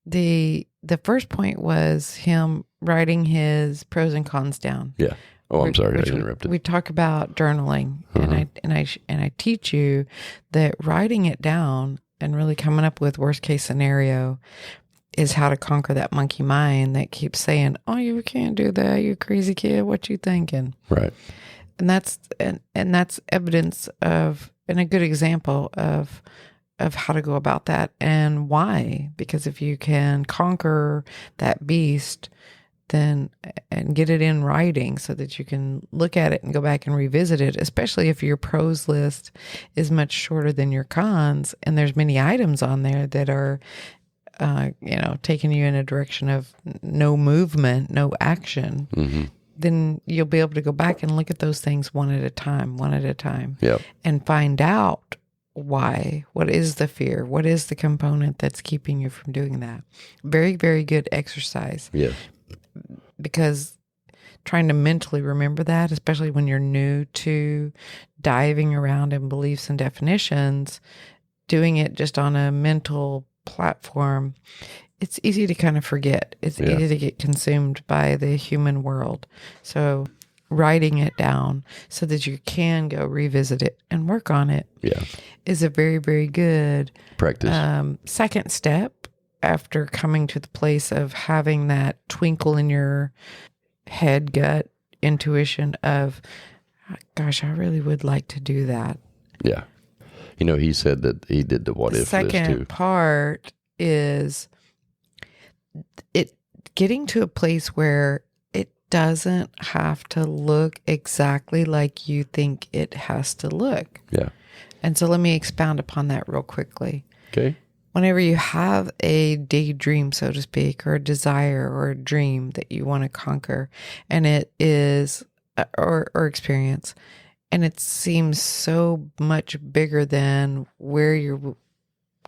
The first point was him writing his pros and cons down. Yeah. Oh, I'm sorry, I interrupted. We talk about journaling, and I teach you that writing it down and really coming up with worst case scenario is how to conquer that monkey mind that keeps saying, "Oh, you can't do that, you crazy kid. What you thinking?" Right. And that's evidence of, and a good example of how to go about that and why. Because if you can conquer that beast, then and get it in writing so that you can look at it and go back and revisit it, especially if your pros list is much shorter than your cons and there's many items on there that are taking you in a direction of no movement, no action, then you'll be able to go back and look at those things one at a time, yep. and find out why. What is the fear? What is the component that's keeping you from doing that? Very, very good exercise. Yeah. Because trying to mentally remember that, especially when you're new to diving around in beliefs and definitions, doing it just on a mental platform, it's easy to kind of forget. It's easy to get consumed by the human world. So writing it down so that you can go revisit it and work on it is a very, very good practice. Second step after coming to the place of having that twinkle in your head, gut, intuition of, gosh, I really would like to do that. Yeah. He said that he did the what if list too. The second part is it getting to a place where it doesn't have to look exactly like you think it has to look. Yeah. And so let me expound upon that real quickly. Okay. Whenever you have a daydream, so to speak, or a desire or a dream that you want to conquer, and it is, or experience, and it seems so much bigger than where you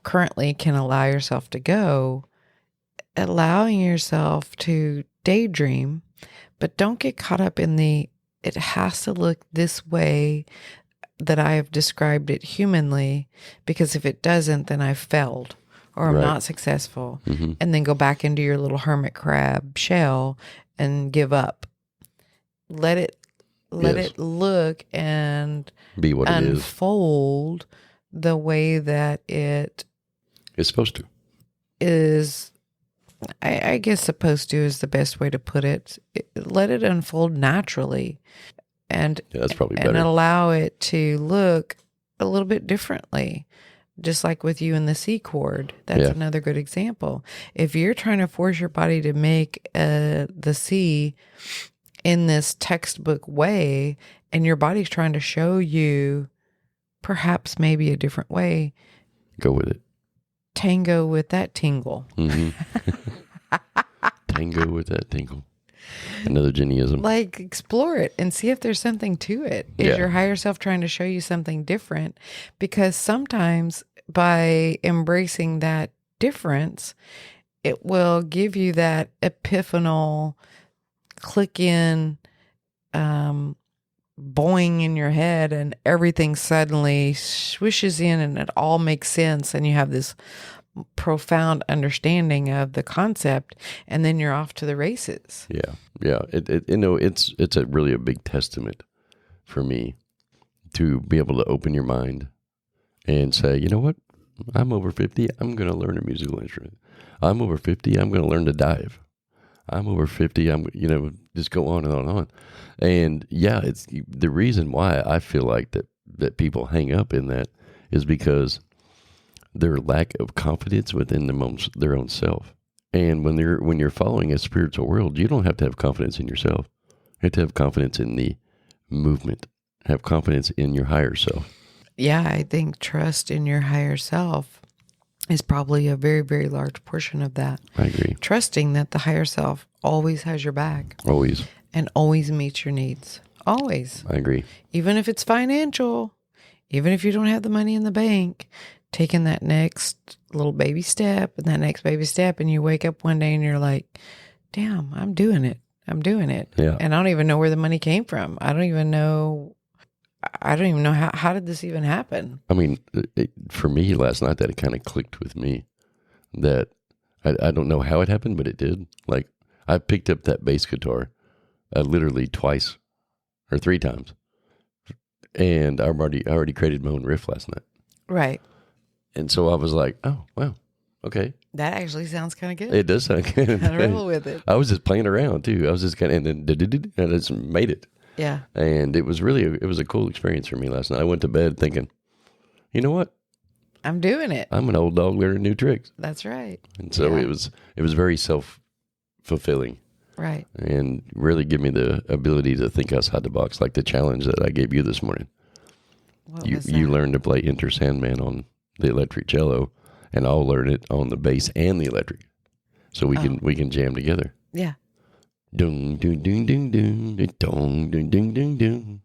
currently can allow yourself to go, allowing yourself to daydream, but don't get caught up in it has to look this way that I have described it humanly, because if it doesn't, then I've failed or I'm not successful, and then go back into your little hermit crab shell and give up. Let it look and be what it is. Unfold the way that it is supposed to. Is, I guess supposed to is the best way to put it. Let it unfold naturally. And that's probably better. And allow it to look a little bit differently, just like with you and the C chord. That's another good example. If you're trying to force your body to make the C in this textbook way, and your body's trying to show you perhaps maybe a different way, go with it. Tango with that tingle. Tango with that tingle. Another Jennyism. Like, explore it and see if there's something to it. Is your higher self trying to show you something different? Because sometimes by embracing that difference, it will give you that epiphanal click in boing in your head and everything suddenly swishes in and it all makes sense and you have this profound understanding of the concept, and then you're off to the races. Yeah. It's really a big testament for me to be able to open your mind and say, you know what? I'm over 50. I'm going to learn a musical instrument. I'm over 50. I'm going to learn to dive. I'm over 50. Just go on and on and on. And yeah, it's the reason why I feel like that people hang up in that is because their lack of confidence within their own self. And when you're following a spiritual world, you don't have to have confidence in yourself. You have to have confidence in the movement. Have confidence in your higher self. Yeah, I think trust in your higher self is probably a very, very large portion of that. I agree. Trusting that the higher self always has your back. Always. And always meets your needs. Always. I agree. Even if it's financial, even if you don't have the money in the bank, taking that next little baby step and that next baby step, and you wake up one day and you're like, damn, I'm doing it. Yeah. And I don't even know where the money came from. I don't even know how did this even happen? I mean, for me last night, that it kind of clicked with me that I don't know how it happened, but it did. Like, I picked up that bass guitar literally twice or 3 times. And I already created my own riff last night. Right. And so I was like, oh, wow, okay. That actually sounds kind of good. It does sound good. Kind of roll with it. I was just playing around too. I was just kind of, and then I just made it. Yeah. And it was a cool experience for me last night. I went to bed thinking, you know what? I'm doing it. I'm an old dog learning new tricks. That's right. And so it was very self-fulfilling. Right. And really give me the ability to think outside the box, like the challenge that I gave you this morning. You learned to play Enter Sandman on the electric cello, and I'll learn it on the bass and the electric. So we can jam together. Yeah. Dung dung dung dung dung dung dung dung dung dung ding ding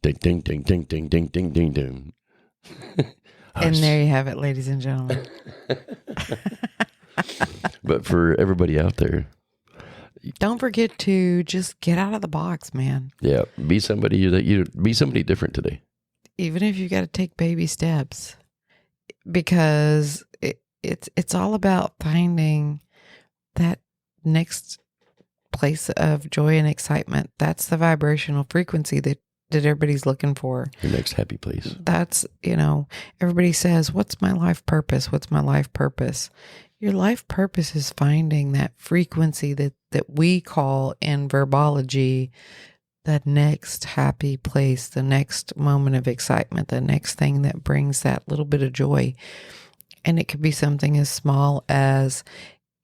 ding ding ding ding ding ding ding. And there you have it, ladies and gentlemen. But for everybody out there, don't forget to just get out of the box, man. Yeah, be somebody different today. Even if you got to take baby steps, because it's all about finding that next place of joy and excitement. That's the vibrational frequency that everybody's looking for. Your next happy place. That's, everybody says, what's my life purpose? What's my life purpose? Your life purpose is finding that frequency that we call in verbology the next happy place, the next moment of excitement, the next thing that brings that little bit of joy. And it could be something as small as,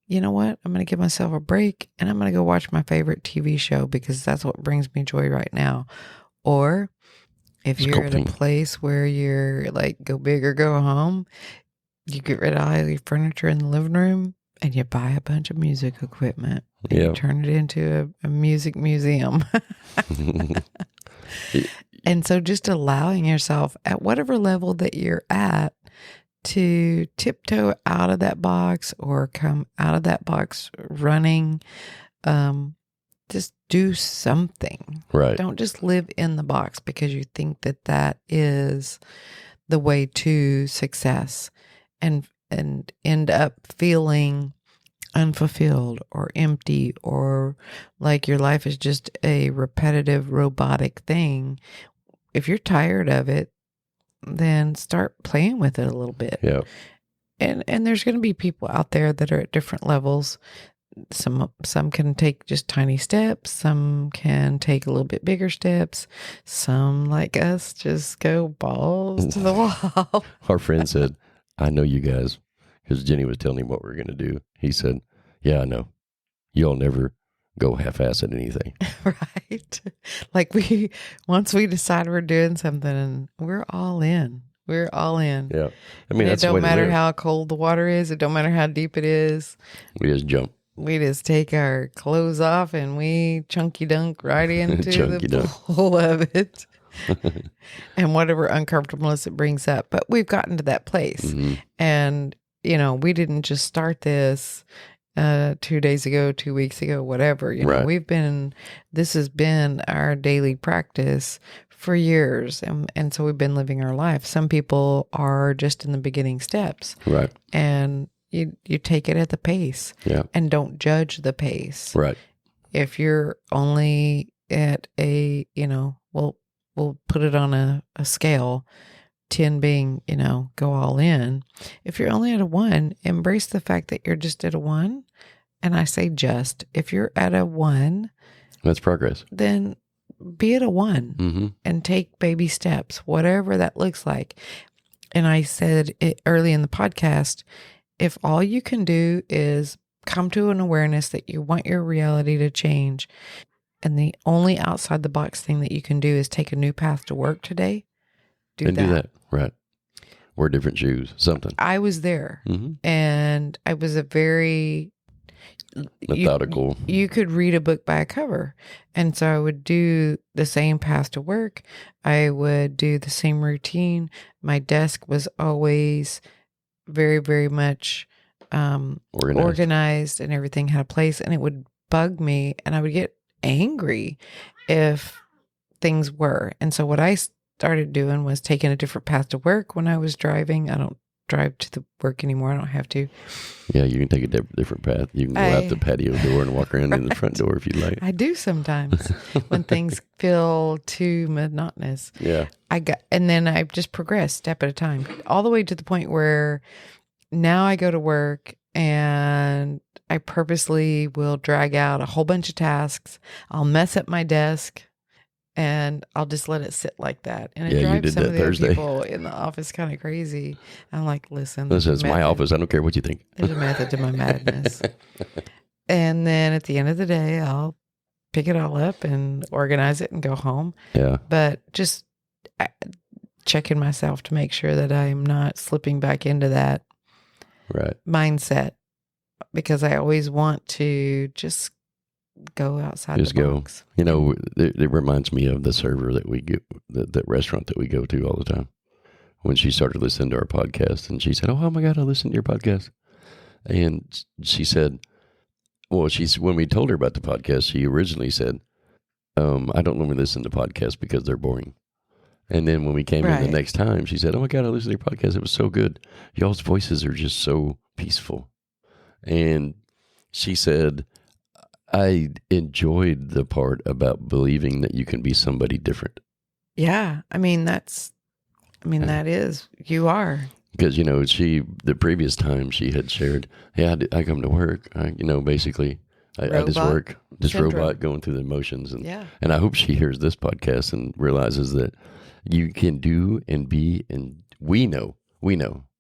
you know what, I'm going to give myself a break and I'm going to go watch my favorite TV show because that's what brings me joy right now. Or if you're at a place where you're like, go big or go home, you get rid of all your furniture in the living room and you buy a bunch of music equipment. And you turn it into a music museum. And so just allowing yourself at whatever level that you're at to tiptoe out of that box or come out of that box running, just do something. Right. Don't just live in the box because you think that is the way to success and end up feeling unfulfilled or empty or like your life is just a repetitive robotic thing. If you're tired of it, then start playing with it a little bit. Yeah. And there's going to be people out there that are at different levels. Some can take just tiny steps. Some can take a little bit bigger steps. Some, like us, just go balls to the wall. Our friend said, I know you guys, because Jenny was telling him what we were going to do. He said, yeah, I know. You'll never go half-ass at anything. Right. Like once we decide we're doing something and we're all in. We're all in. Yeah. I mean, it don't matter how cold the water is. It don't matter how deep it is. We just jump. We just take our clothes off and we chunky dunk right into the pool of it. And whatever uncomfortableness it brings up. But we've gotten to that place. Mm-hmm. And, we didn't just start this 2 days ago, 2 weeks ago, whatever. Right. This has been our daily practice for years. And so we've been living our life. Some people are just in the beginning steps. Right. And you take it at the pace. Yeah. And don't judge the pace. Right. If you're only at a, we'll put it on a scale, 10 being, go all in. If you're only at a 1, embrace the fact that you're just at a 1. And I say just, if you're at a 1, that's progress. Then be at a 1 and take baby steps, whatever that looks like. And I said it early in the podcast, if all you can do is come to an awareness that you want your reality to change, and the only outside the box thing that you can do is take a new path to work today, do that. Right. Wear different shoes, something. I was there, and I was a very methodical. You could read a book by a cover. And so I would do the same path to work. I would do the same routine. My desk was always very, very much organized, and everything had a place, and it would bug me, and I would get angry if things were. And so what I started doing was taking a different path to work when I was driving. I don't drive to the work anymore. I don't have to. Yeah, you can take a different path. You can go out the patio door and walk around in the front door if you like. I do sometimes when things feel too monotonous. Yeah. And then I just progress step at a time, all the way to the point where now I go to work and I purposely will drag out a whole bunch of tasks. I'll mess up my desk. And I'll just let it sit like that. And it drives some of the other people in the office kind of crazy. I'm like, listen, it's my office. I don't care what you think. There's a method to my madness. And then at the end of the day, I'll pick it all up and organize it and go home. Yeah. But just checking myself to make sure that I'm not slipping back into that mindset. Because I always want to just go outside the box. It reminds me of the server that we get, that restaurant that we go to all the time. When she started listening to our podcast, and she said, "Oh my God, I listen to your podcast." And she said, when we told her about the podcast, she originally said, "I don't normally listen to podcasts because they're boring." And then when we came in the next time, she said, "Oh my God, I listened to your podcast. It was so good. Y'all's voices are just so peaceful." And she said, I enjoyed the part about believing that you can be somebody different. Yeah. That is, you are. Because, the previous time she had shared, "Yeah, I come to work. I just work, this robot going through the emotions." And I hope she hears this podcast and realizes that you can do and be, and we know,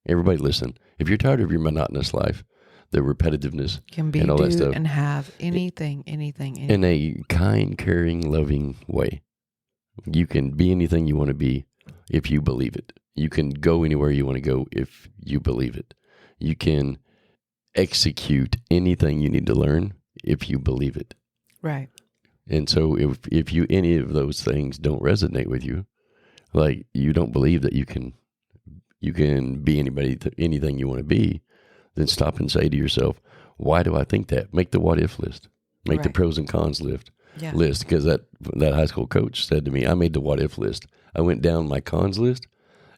everybody listen, if you're tired of your monotonous life, the repetitiveness, can be, and all that stuff, and have anything in a kind, caring, loving way. You can be anything you want to be if you believe it. You can go anywhere you want to go if you believe it. You can execute anything you need to learn if you believe it. Right. And so if any of those things don't resonate with you, like you don't believe that you can be anything you want to be, then stop and say to yourself, why do I think that? Make the what if list. Make the pros and cons list. Because that high school coach said to me, I made the what if list. I went down my cons list,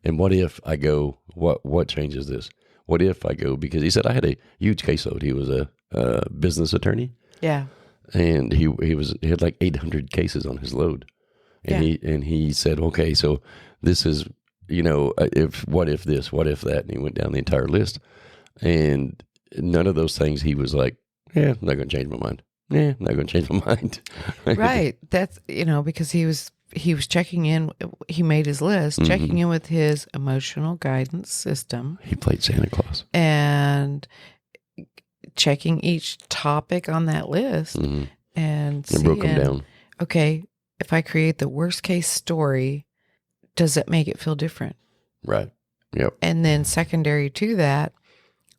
and what if I go, what changes this? What if I go, because he said I had a huge caseload. He was a business attorney. Yeah. And he had like 800 cases on his load. And he said, okay, so this is, what if this, what if that? And he went down the entire list. And none of those things he was like, yeah, I'm not going to change my mind. Yeah, I'm not going to change my mind. Right. That's, because he was checking in. He made his list, checking in with his emotional guidance system. He played Santa Claus. And checking each topic on that list and broke them down. Okay, if I create the worst case story, does it make it feel different? Right. Yep. And then secondary to that,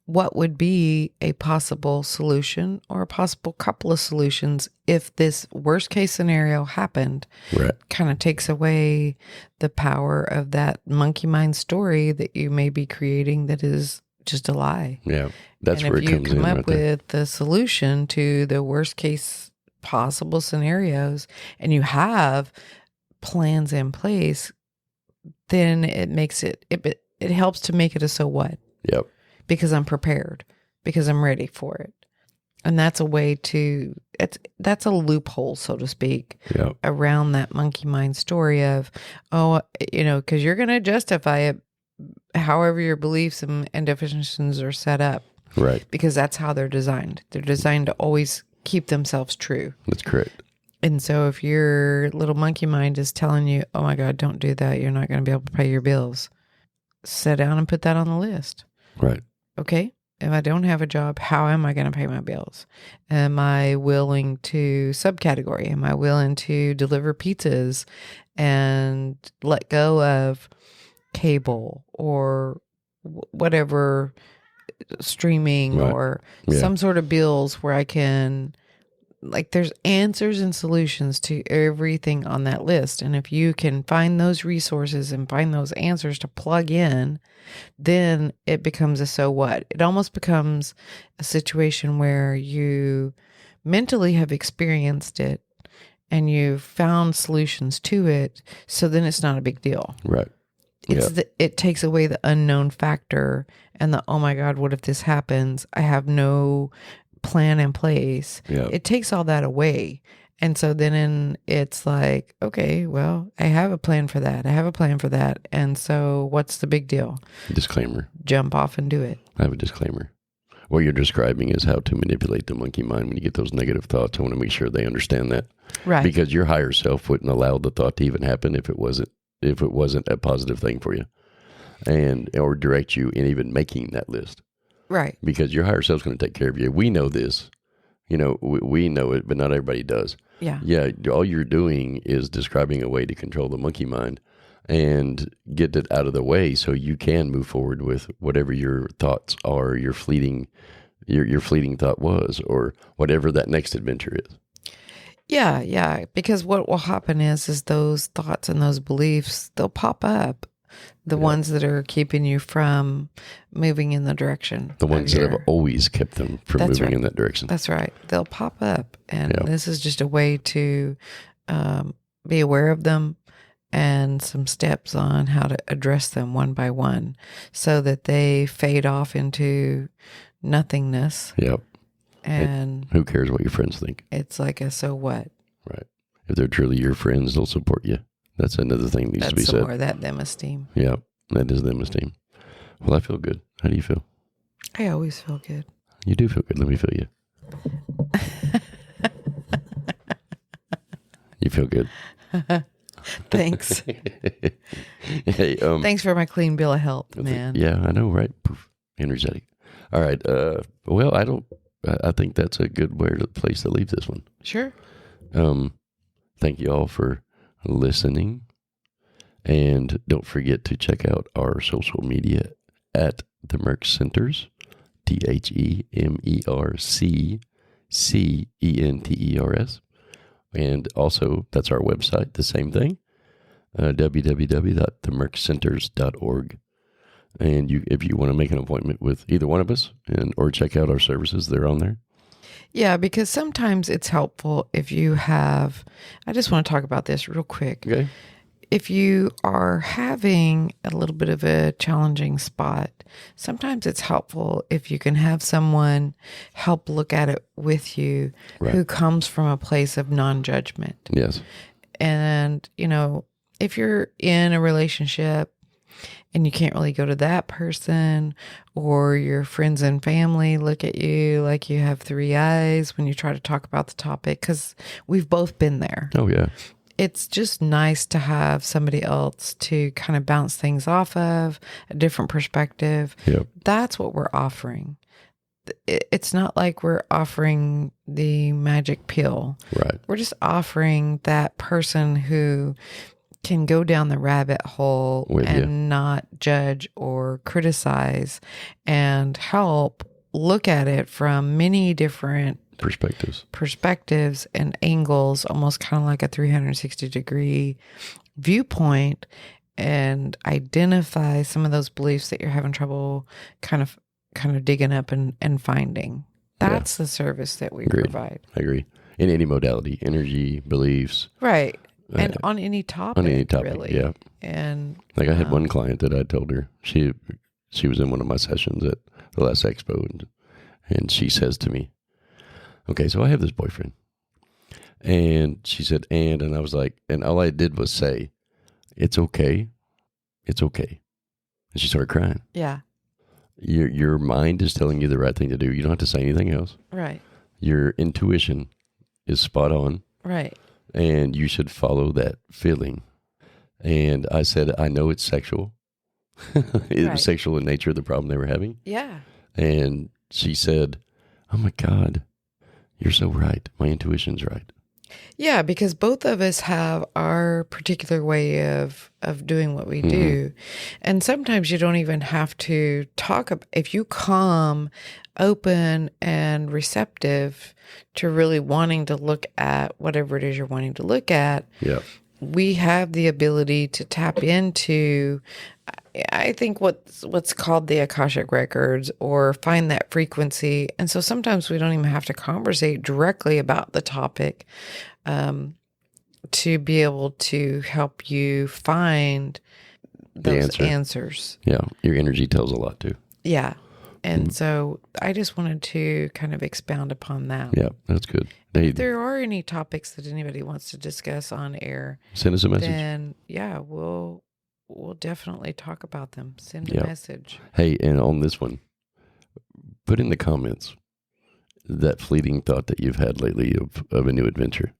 what would be a possible solution or a possible couple of solutions if this worst case scenario happened? Right. Kind of takes away the power of that monkey mind story that you may be creating that is just a lie. Yeah. That's and where if it you comes come in up right there. with the solution to the worst case possible scenarios and you have plans in place, then it makes it helps to make it a so what, Yep. because I'm prepared, because I'm ready for it. And that's a way to, that's a loophole, so to speak, Yep. around that monkey mind story of, oh, because you're going to justify it however your beliefs and definitions are set up, Right. because that's how they're designed. They're designed to always keep themselves true. That's correct. And so if your little monkey mind is telling you, oh my God, don't do that, you're not going to be able to pay your bills, sit down and put that on the list. Right. Okay. If I don't have a job, how am I going to pay my bills? Am I willing to subcategory? Am I willing to deliver pizzas and let go of cable or whatever streaming Right. or Yeah. some sort of bills where I can, like, there's answers and solutions to everything on that list. And if you can find those resources and find those answers to plug in, then it becomes a so what. It almost becomes a situation where you mentally have experienced it and you've found solutions to it. So then it's not a big deal. Right. It takes away the unknown factor and the, oh my God, what if this happens? I have no plan in place. Yeah. It takes all that away. And so then it's like, okay, well, I have a plan for that. I have a plan for that. And so what's the big deal? Disclaimer. Jump off and do it. I have a disclaimer. What you're describing is how to manipulate the monkey mind when you get those negative thoughts. I want to make sure they understand that. Right. Because your higher self wouldn't allow the thought to even happen if it wasn't a positive thing for you, or direct you in even making that list. Right. Because your higher self's going to take care of you. We know this. We know it, but not everybody does. Yeah. Yeah. All you're doing is describing a way to control the monkey mind and get it out of the way so you can move forward with whatever your thoughts are, your fleeting thought was, or whatever that next adventure is. Yeah. Yeah. Because what will happen is those thoughts and those beliefs, they'll pop up. The ones that are keeping you from moving in the direction. The ones that have always kept them from moving in that direction. That's right. They'll pop up. And Yeah. this is just a way to be aware of them and some steps on how to address them one by one so that they fade off into nothingness. Yep. And who cares what your friends think? It's like a so what? Right. If they're truly your friends, they'll support you. That's another thing that needs to be said. That's some more of that them esteem. Yeah, that is them esteem. Well, I feel good. How do you feel? I always feel good. You do feel good. Let me feel you. You feel good. Thanks. Hey, thanks for my clean bill of health, man. Yeah, I know, right? Poof, energetic. All right. Well, I think that's a good place to leave this one. Sure. Thank you all for listening, and don't forget to check out our social media at the Merck Centers, TheMercCenters, and also that's our website, the same thing, www.themerccenters.org. And if you want to make an appointment with either one of us or check out our services, they're on there. Yeah, because sometimes it's helpful if you have, I just want to talk about this real quick. Okay. If you are having a little bit of a challenging spot, sometimes it's helpful if you can have someone help look at it with you who comes from a place of non-judgment. Yes. And, if you're in a relationship and you can't really go to that person, or your friends and family look at you like you have three eyes when you try to talk about the topic, because we've both been there. Oh, yeah. It's just nice to have somebody else to kind of bounce things off of, a different perspective. Yep. That's what we're offering. It's not like we're offering the magic pill. Right. We're just offering that person who can go down the rabbit hole and not judge or criticize, and help look at it from many different perspectives and angles, almost kind of like a 360-degree viewpoint, and identify some of those beliefs that you're having trouble kind of kind of digging up and finding. That's the service that we Agreed. provide. I agree. In any modality, energy, beliefs. Right. And on any topic. On any topic, really. yeah. And like I had one client that I told her, she was in one of my sessions at the last expo, and she says to me, okay, so I have this boyfriend. And she said, and I was like, and all I did was say, it's okay. It's okay. And she started crying. yeah. Your mind is telling you the right thing to do. You don't have to say anything else. Right. Your intuition is spot on. Right. And you should follow that feeling. And I said, I know it's sexual. It was sexual in nature, the problem they were having. Yeah. And she said, oh my God, you're so right. My intuition's right. Yeah, because both of us have our particular way of doing what we do. And sometimes you don't even have to talk about, if you calm, open, and receptive to really wanting to look at whatever it is you're wanting to look at. Yeah. We have the ability to tap into, I think, what's called the Akashic records, or find that frequency. And so sometimes we don't even have to conversate directly about the topic to be able to help you find those answers. Yeah. Your energy tells a lot too. Yeah. And so I just wanted to kind of expound upon that. Yeah, that's good. If there are any topics that anybody wants to discuss on air, send us a message. Then we'll definitely talk about them. Send a message. Hey, and on this one, put in the comments that fleeting thought that you've had lately of a new adventure.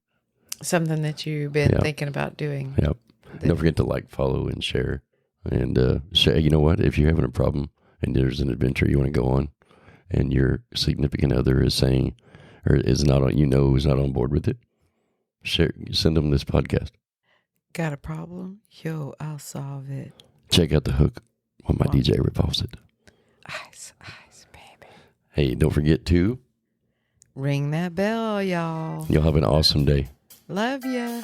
Something that you've been thinking about doing. Yeah. Don't forget to like, follow, and share. And share. You know what? If you're having a problem and there's an adventure you want to go on, and your significant other is saying, or is not on, is not on board with it, share. Send them this podcast. Got a problem? Yo, I'll solve it. Check out the hook when my DJ revolves it. Ice, baby. Hey, don't forget to ring that bell, y'all. You'll have an awesome day. Love ya.